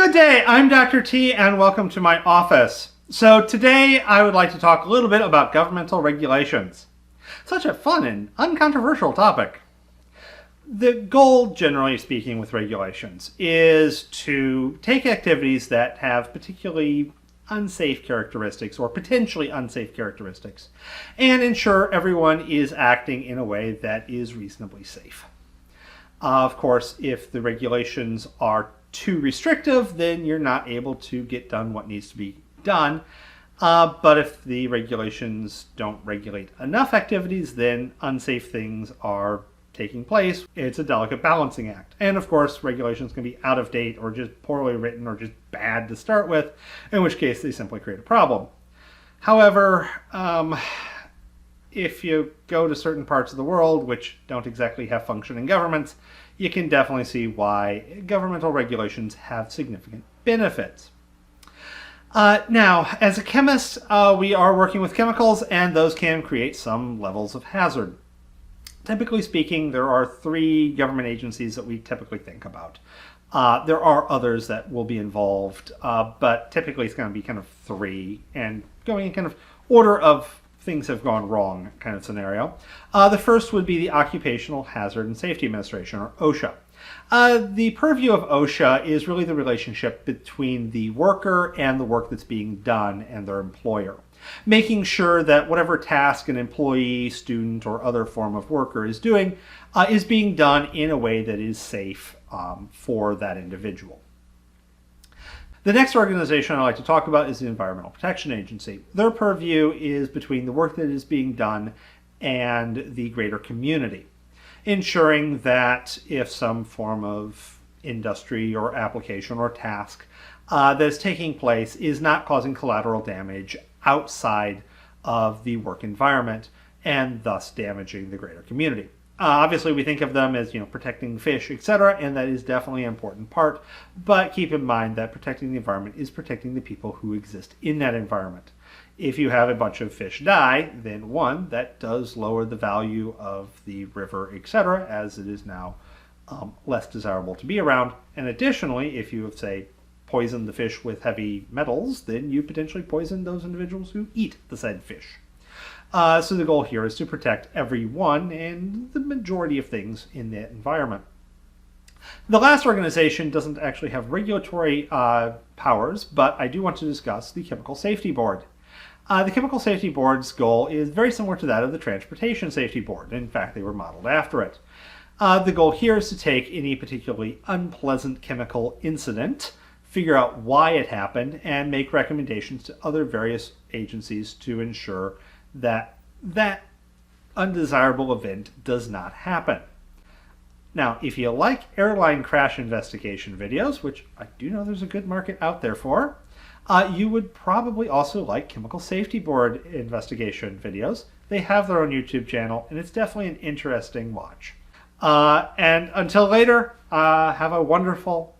Good day, I'm Dr. T and welcome to my office. So today I would like to talk a little bit about governmental regulations. Such a fun and uncontroversial topic. The goal, generally speaking, with regulations is to take activities that have particularly unsafe characteristics or potentially unsafe characteristics and ensure everyone is acting in a way that is reasonably safe. Of course, if the regulations are too restrictive, then you're not able to get done what needs to be done. But if the regulations don't regulate enough activities, then unsafe things are taking place. It's a delicate balancing act. And of course, regulations can be out of date or just poorly written or just bad to start with, in which case they simply create a problem. However, if you go to certain parts of the world which don't exactly have functioning governments, you can definitely see why governmental regulations have significant benefits. Now, as a chemist, we are working with chemicals, and those can create some levels of hazard. Typically speaking, there are 3 government agencies that we typically think about. There are others that will be involved, but typically it's going to be kind of 3, and going in kind of order of things have gone wrong kind of scenario. The first would be the Occupational Hazard and Safety Administration, or OSHA. The purview of OSHA is really the relationship between the worker and the work that's being done and their employer, making sure that whatever task an employee, student, or other form of worker is doing is being done in a way that is safe for that individual. The next organization I'd like to talk about is the Environmental Protection Agency. Their purview is between the work that is being done and the greater community, ensuring that if some form of industry or application or task that is taking place is not causing collateral damage outside of the work environment and thus damaging the greater community. Obviously, we think of them as, protecting fish, etc., and that is definitely an important part, but keep in mind that protecting the environment is protecting the people who exist in that environment. If you have a bunch of fish die, then one, that does lower the value of the river, etc., as it is now less desirable to be around. And additionally, if you have, say, poisoned the fish with heavy metals, then you potentially poison those individuals who eat the said fish. So the goal here is to protect everyone and the majority of things in that environment. The last organization doesn't actually have regulatory powers, but I do want to discuss the Chemical Safety Board. The Chemical Safety Board's goal is very similar to that of the Transportation Safety Board. In fact, they were modeled after it. The goal here is to take any particularly unpleasant chemical incident, figure out why it happened, and make recommendations to other various agencies to ensure that that undesirable event does not happen. Now, if you like airline crash investigation videos, which I do know there's a good market out there for, you would probably also like Chemical Safety Board investigation videos. They have their own YouTube channel, and it's definitely an interesting watch. And until later, have a wonderful